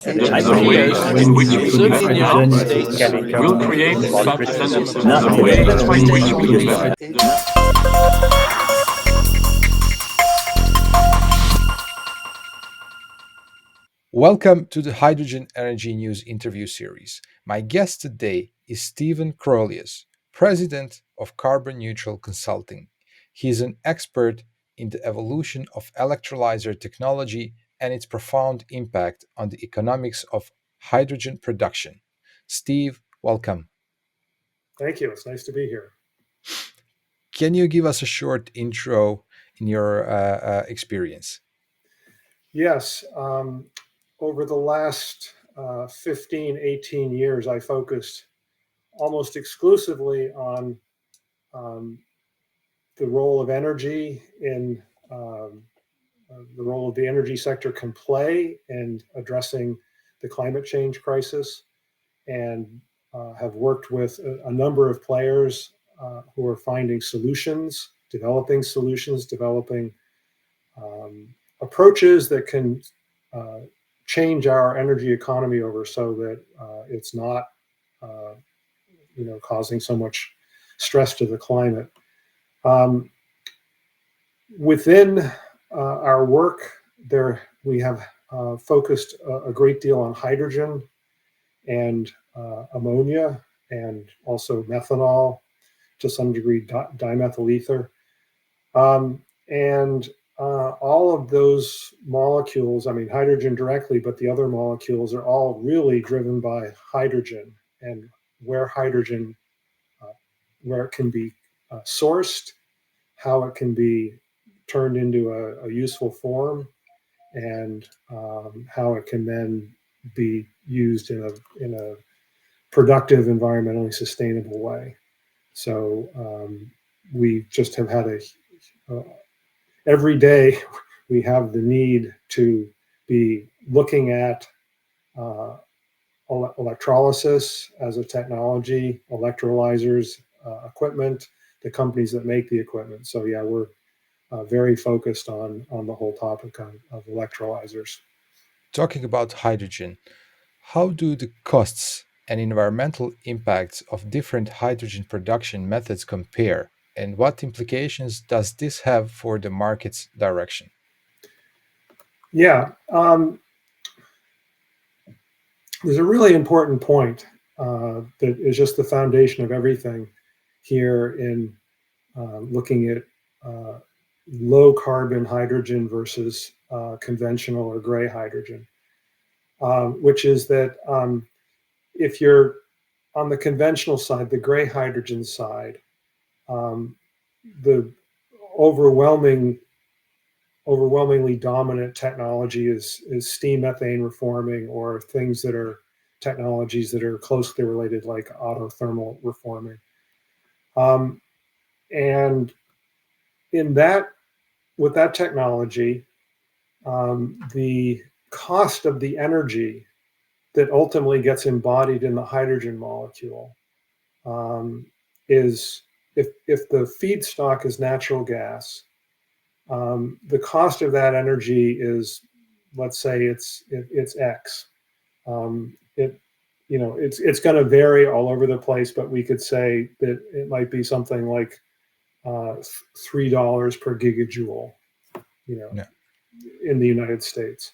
The ways in which we use it will create substance, the ways by which we use it. Welcome to the Hydrogen Energy News interview series. My guest today is Stephen Crolius, President of Carbon Neutral Consulting. He is an expert in the evolution of electrolyzer technology and its profound impact on the economics of hydrogen production. Steve, welcome. Thank you. It's nice to be here. Can you give us a short intro in your experience? Yes. Over the last 15, 18 years, I focused almost exclusively on the role of energy in the role of the energy sector can play in addressing the climate change crisis, and have worked with a number of players who are finding solutions, developing approaches that can change our energy economy over so that it's not causing so much stress to the climate. Within our work there, we have focused a great deal on hydrogen and ammonia, and also methanol, to some degree dimethyl ether. And all of those molecules, I mean, hydrogen directly, but the other molecules are all really driven by hydrogen, and where hydrogen, where it can be sourced, how it can be turned into a useful form, and how it can then be used in a productive, environmentally sustainable way. So we just have had every day we have the need to be looking at electrolysis as a technology, electrolyzers, equipment, the companies that make the equipment. So yeah, we're very focused on the whole topic of electrolyzers. Talking about hydrogen, how do the costs and environmental impacts of different hydrogen production methods compare, and what implications does this have for the market's direction? Yeah, there's a really important point that is just the foundation of everything here in looking at low carbon hydrogen versus conventional or gray hydrogen, which is that if you're on the conventional side, the gray hydrogen side, the overwhelmingly dominant technology is steam methane reforming, or things that are technologies that are closely related, like autothermal reforming. And in that, with that technology, the cost of the energy that ultimately gets embodied in the hydrogen molecule is, if the feedstock is natural gas, the cost of that energy is, let's say it's X. It's going to vary all over the place, but we could say that it might be something like $3 per gigajoule, Yeah. in the United States.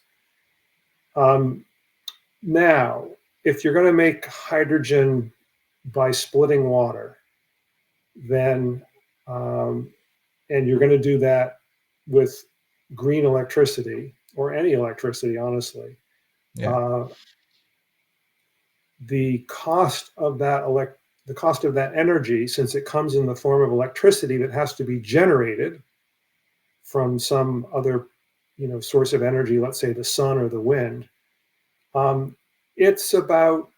Now, if you're going to make hydrogen by splitting water, then and you're going to do that with green electricity, or any electricity, honestly, Yeah. the cost of that energy, since it comes in the form of electricity that has to be generated from some other source of energy, let's say the sun or the wind, it's about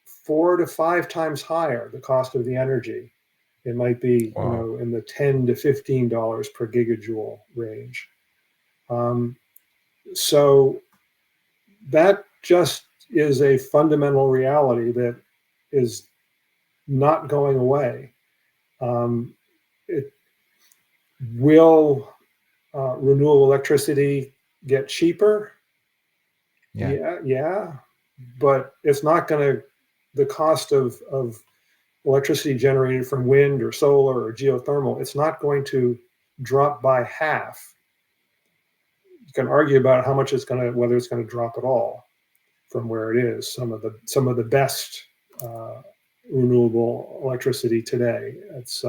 4 to 5 times higher, the cost of the energy. It might be, Wow. in the $10 to $15 per gigajoule range. So that just is a fundamental reality that is not going away. Will renewable electricity get cheaper? Yeah. Yeah. but it's not going to, the cost of electricity generated from wind or solar or geothermal, it's not going to drop by half. You can argue about how much it's going to, whether it's going to drop at all from where it is. Some of the best renewable electricity today, it's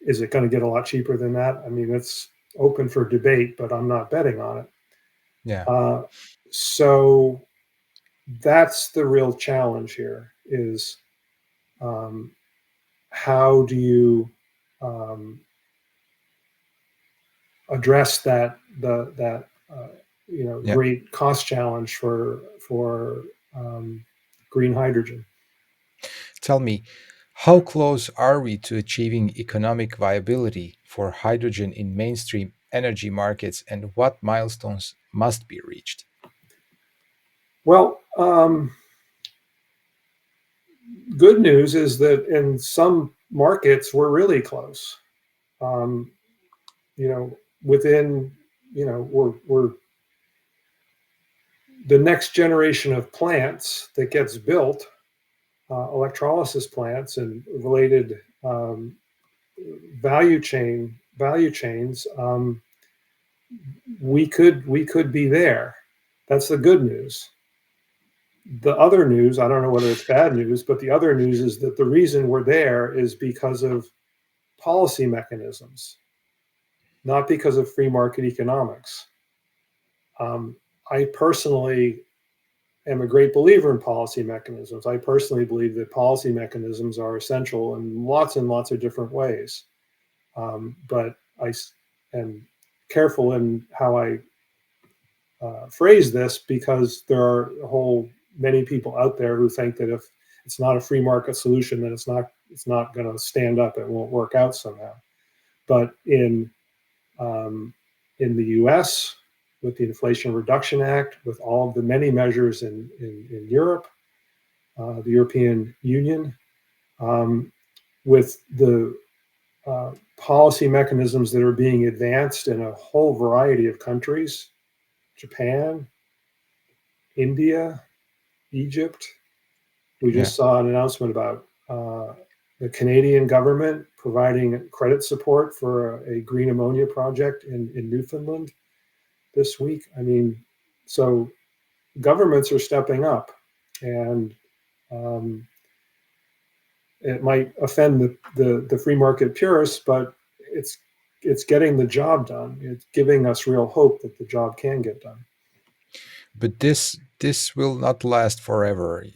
is it going to get a lot cheaper than that? I mean, it's open for debate, but I'm not betting on it. Yeah. So that's the real challenge here is how do you address that Yeah. great cost challenge for green hydrogen. Tell me, how close are we to achieving economic viability for hydrogen in mainstream energy markets, and what milestones must be reached? Well, good news is that in some markets we're really close. Within, we're the next generation of plants that gets built, electrolysis plants and related value chains. We could be there. That's the good news. The other news, I don't know whether it's bad news, but the other news is that the reason we're there is because of policy mechanisms, not because of free market economics. I personally am a great believer in policy mechanisms. I personally believe that policy mechanisms are essential in lots and lots of different ways. But I am careful in how I phrase this because there are many people out there who think that if it's not a free market solution, then it's not going to stand up. It won't work out somehow. But in the U.S., with the Inflation Reduction Act, with all of the many measures in Europe, the European Union, with the policy mechanisms that are being advanced in a whole variety of countries, Japan, India, Egypt. We just saw an announcement about the Canadian government providing credit support for a green ammonia project in Newfoundland this week. I mean, so governments are stepping up, and it might offend the free market purists, but it's getting the job done. It's giving us real hope that the job can get done. But this will not last forever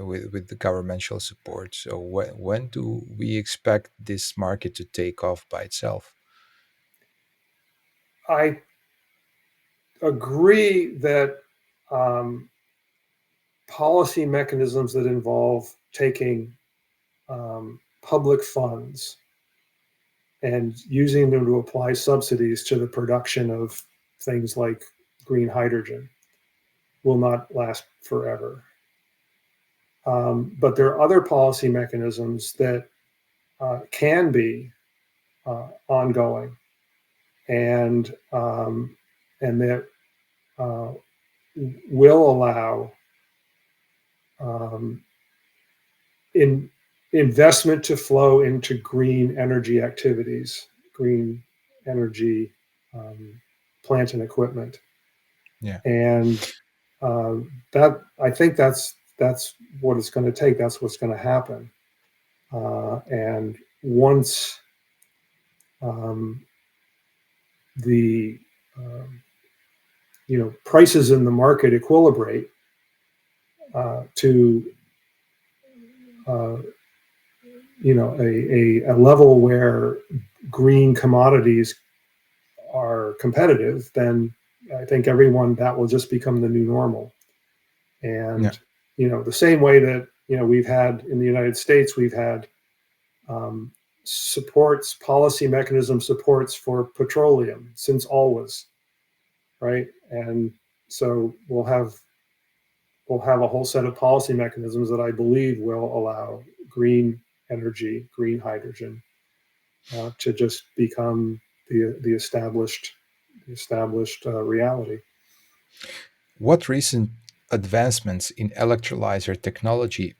with the governmental support. So when do we expect this market to take off by itself? I agree that policy mechanisms that involve taking public funds and using them to apply subsidies to the production of things like green hydrogen will not last forever. But there are other policy mechanisms that can be ongoing and that will allow investment to flow into green energy activities, green energy plant and equipment. Yeah. And that, I think that's what it's going to take. That's what's going to happen. And once the prices in the market equilibrate to a level where green commodities are competitive, then I think that will just become the new normal. And the same way that we've had in the United States, we've had policy mechanism supports for petroleum since always, right? And so we'll have a whole set of policy mechanisms that I believe will allow green energy, green hydrogen, to just become the established reality. What recent advancements in electrolyzer technology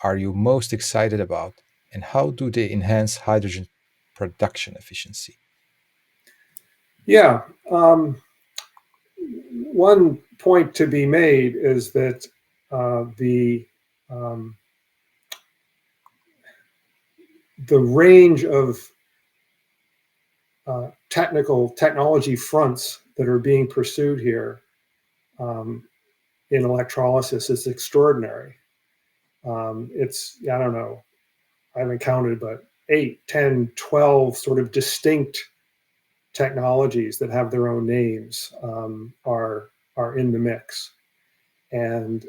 are you most excited about, and how do they enhance hydrogen production efficiency? Yeah. One point to be made is that um, the range of technology fronts that are being pursued here um, in electrolysis is extraordinary. It's, I don't know, I haven't counted, but 8, 10, 12 sort of distinct technologies that have their own names are in the mix. And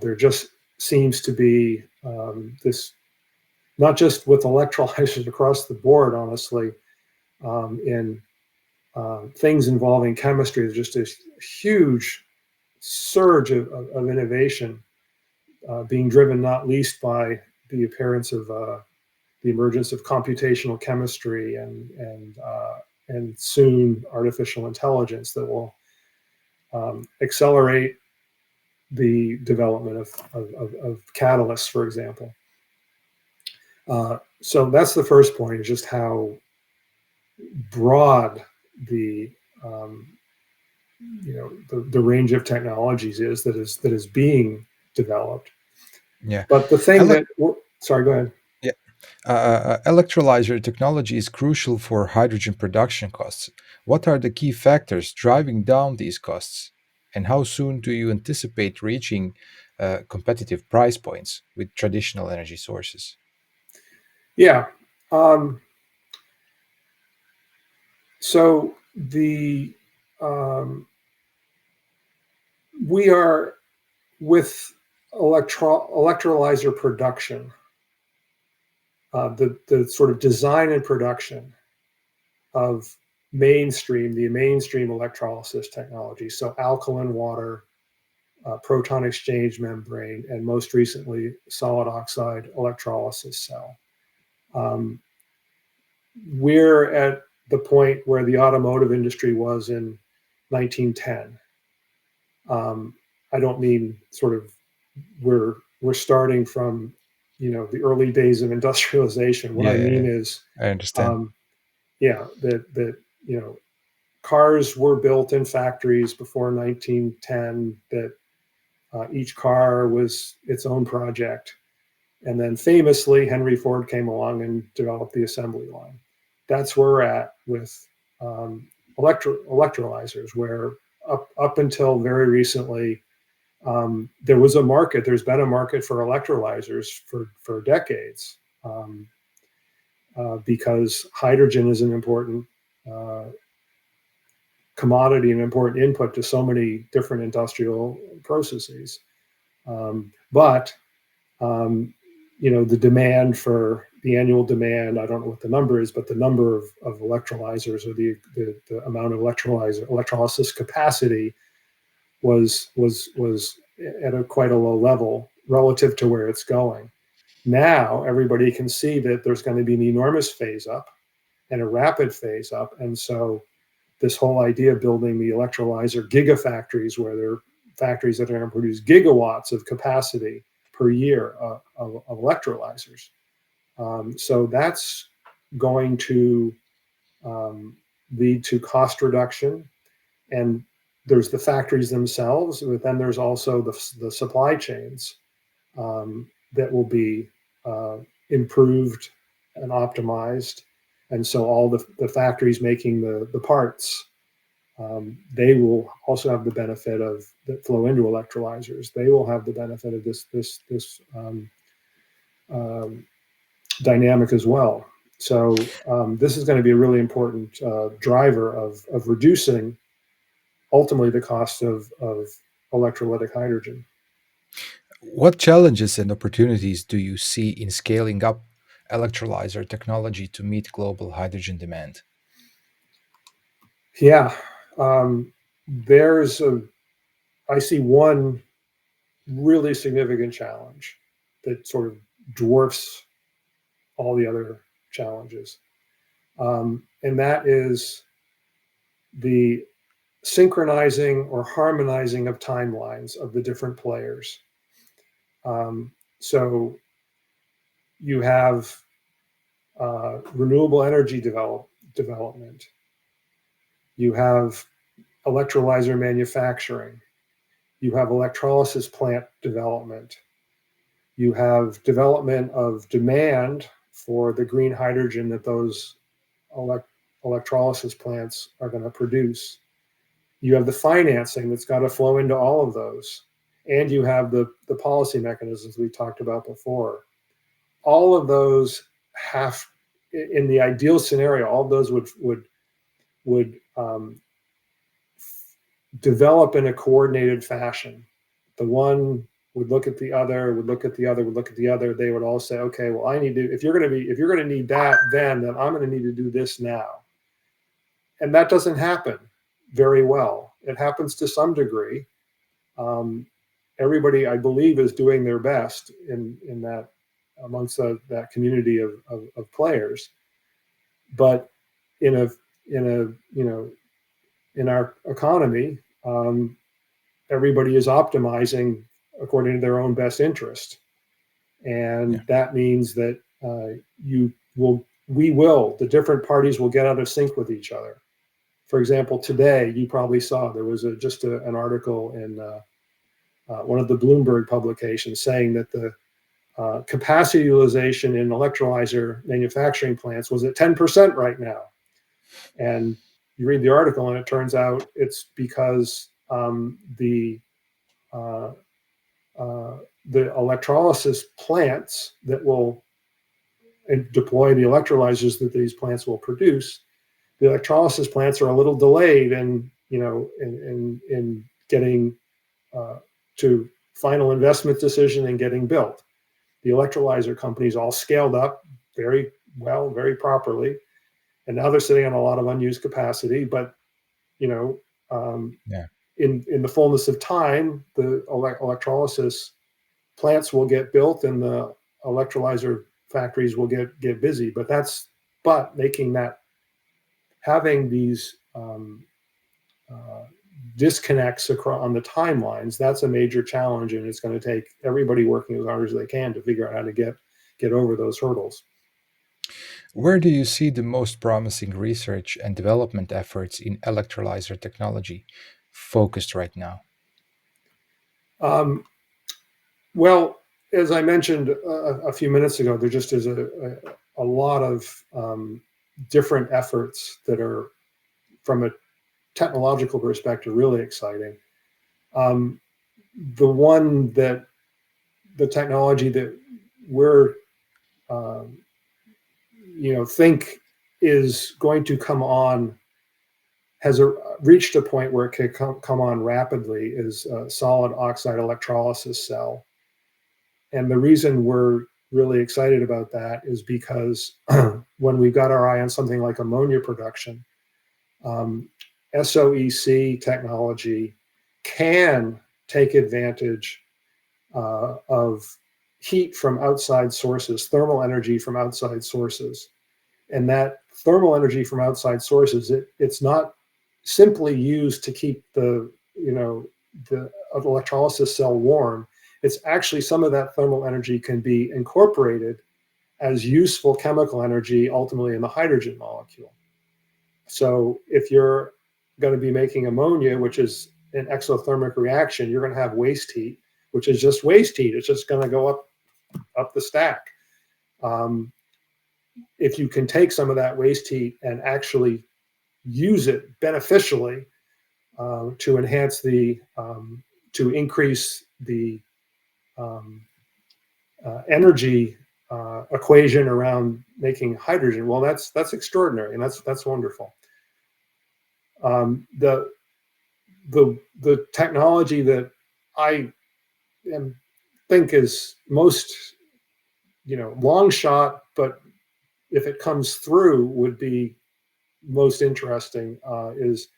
there just seems to be this, not just with electrolyzers across the board, honestly, in things involving chemistry, there's just this huge surge of innovation being driven not least by the appearance of the emergence of computational chemistry and soon artificial intelligence that will accelerate the development of catalysts, for example. So that's the first point, is just how broad the the range of technologies is that is being developed. Yeah. But the thing sorry, go ahead. Yeah. Electrolyzer technology is crucial for hydrogen production costs. What are the key factors driving down these costs? And how soon do you anticipate reaching competitive price points with traditional energy sources? Yeah. So we are with electrolyzer production, the sort of design and production of the mainstream electrolysis technology. So alkaline water, proton exchange membrane, and most recently solid oxide electrolysis cell. We're at the point where the automotive industry was in 1910. I don't mean sort of we're starting from the early days of industrialization. What I mean is, I understand. that cars were built in factories before 1910. That each car was its own project, and then famously Henry Ford came along and developed the assembly line. That's where we're at with electrolyzers, where up until very recently, there was a market. There's been a market for electrolyzers for decades, because hydrogen is an important commodity, an important input to so many different industrial processes. But the demand for the annual demand, I don't know what the number is, but the number of electrolyzers, or the amount of electrolysis capacity was at quite a low level relative to where it's going. Now everybody can see that there's going to be an enormous phase up and a rapid phase up, and so this whole idea of building the electrolyzer gigafactories, where they're factories that are going to produce gigawatts of capacity per year of electrolyzers. So that's going to lead to cost reduction. And there's the factories themselves, but then there's also the supply chains that will be improved and optimized. And so all the factories making the parts, they will also have the benefit of that flow into electrolyzers. They will have the benefit of this dynamic as well. So this is going to be a really important driver of reducing ultimately the cost of electrolytic hydrogen. What challenges and opportunities do you see in scaling up electrolyzer technology to meet global hydrogen demand? Yeah, I see one really significant challenge that sort of dwarfs all the other challenges. And that is the synchronizing or harmonizing of timelines of the different players. So you have renewable energy development. You have electrolyzer manufacturing. You have electrolysis plant development. You have development of demand for the green hydrogen that those electrolysis plants are going to produce. You have the financing that's got to flow into all of those. And you have the policy mechanisms we talked about before. All of those have, in the ideal scenario, all of those would develop in a coordinated fashion. The one would look at the other, would look at the other, would look at the other. They would all say, okay, well, I need to, if you're going to need that, then I'm going to need to do this now. And that doesn't happen very well. It happens to some degree. Everybody, I believe, is doing their best in that amongst that community of players. But in our economy, everybody is optimizing according to their own best interest, and that means that the different parties will get out of sync with each other. For example, today you probably saw there was an article in one of the Bloomberg publications saying that the capacity utilization in electrolyzer manufacturing plants was at 10% right now. And you read the article and it turns out it's because the electrolysis plants that will deploy the electrolyzers that these plants will produce, the electrolysis plants are a little delayed in getting to final investment decision and getting built. The electrolyzer companies all scaled up very well, very properly, and now they're sitting on a lot of unused capacity. But in the fullness of time, the electrolysis plants will get built and the electrolyzer factories will get busy. But having these disconnects on the timelines, that's a major challenge, and it's going to take everybody working as hard as they can to figure out how to get over those hurdles. Where do you see the most promising research and development efforts in electrolyzer technology focused right now? Well, as I mentioned a few minutes ago, there just is a lot of different efforts that are, from a technological perspective, really exciting. The technology that we're think is going to come on has reached a point where it can come on rapidly is a solid oxide electrolysis cell. And the reason we're really excited about that is because when we got our eye on something like ammonia production, SOEC technology can take advantage of heat from outside sources, thermal energy from outside sources. And that thermal energy from outside sources, it's not simply used to keep the electrolysis cell warm. It's actually, some of that thermal energy can be incorporated as useful chemical energy ultimately in the hydrogen molecule. So if you're going to be making ammonia, which is an exothermic reaction, you're going to have waste heat, which is just waste heat. It's just going to go up the stack. If you can take some of that waste heat and actually use it beneficially to enhance to increase the energy equation around making hydrogen, well, that's extraordinary, and that's wonderful. The technology that I think is most long shot, but if it comes through would be most interesting is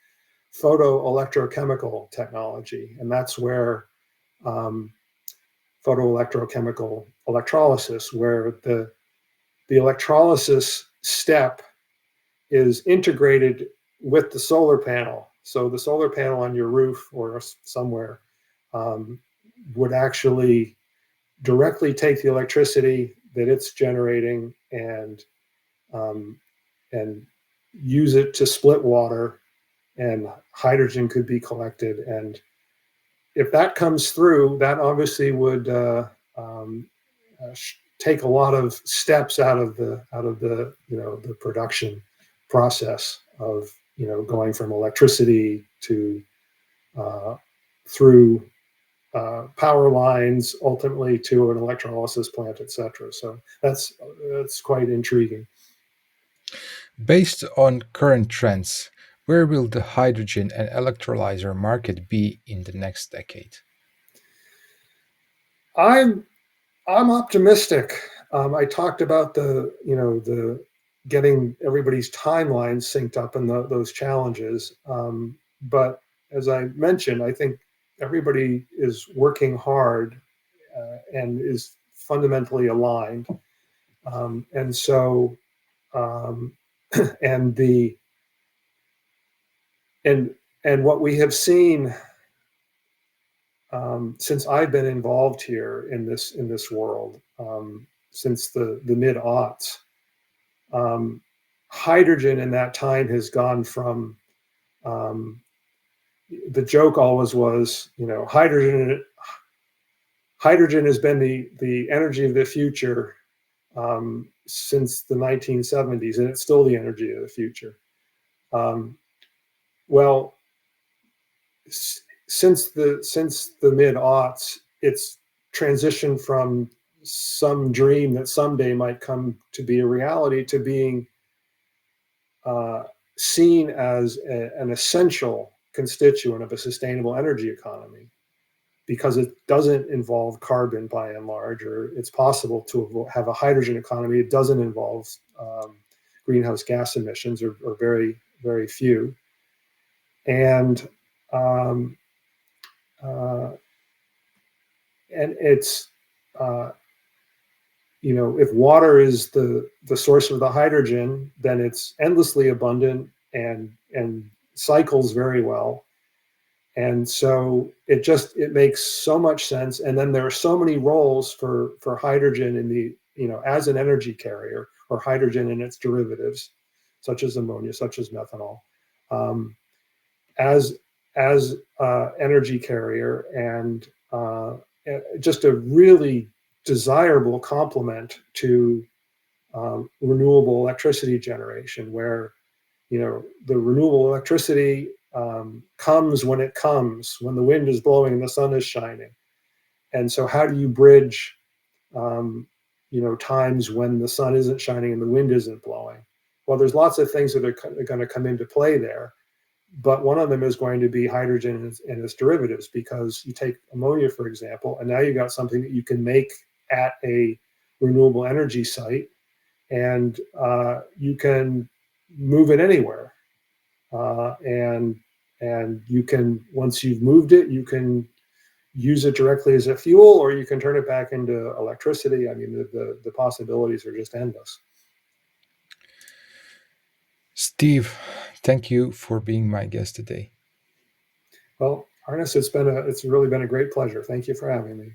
photoelectrochemical technology, and that's where photoelectrochemical electrolysis, where the electrolysis step is integrated with the solar panel. So the solar panel on your roof or somewhere would actually directly take the electricity that it's generating and use it to split water, and hydrogen could be collected. And if that comes through, that obviously would take a lot of steps out of the the production process of going from electricity to through power lines, ultimately to an electrolysis plant, etc. So that's quite intriguing. Based on current trends, where will the hydrogen and electrolyzer market be in the next decade? I'm optimistic. I talked about the getting everybody's timelines synced up and those challenges. But as I mentioned, I think everybody is working hard and is fundamentally aligned. And so, and the and what we have seen since I've been involved here in this world, since the mid-aughts, hydrogen in that time has gone from the joke always was, hydrogen has been the energy of the future since the 1970s, and it's still the energy of the future. Well, since the mid-aughts, it's transitioned from some dream that someday might come to be a reality to being seen as an essential constituent of a sustainable energy economy, because it doesn't involve carbon by and large, or it's possible to have a hydrogen economy. It doesn't involve greenhouse gas emissions, or very, very few. And it's if water is the source of the hydrogen, then it's endlessly abundant and cycles very well. And so it makes so much sense. And then there are so many roles for hydrogen in the as an energy carrier, or hydrogen and its derivatives, such as ammonia, such as methanol, as energy carrier, and just a really desirable complement to renewable electricity generation, where the renewable electricity comes when it comes, when the wind is blowing and the sun is shining. And so how do you bridge times when the sun isn't shining and the wind isn't blowing? Well, there's lots of things that are going to come into play there, but one of them is going to be hydrogen and its derivatives, because you take ammonia, for example, and now you got something that you can make at a renewable energy site, and you can move it anywhere. And you can, once you've moved it, you can use it directly as a fuel, or you can turn it back into electricity. I mean, the possibilities are just endless. Steve, thank you for being my guest today. Well, Arnis, it's really been a great pleasure. Thank you for having me.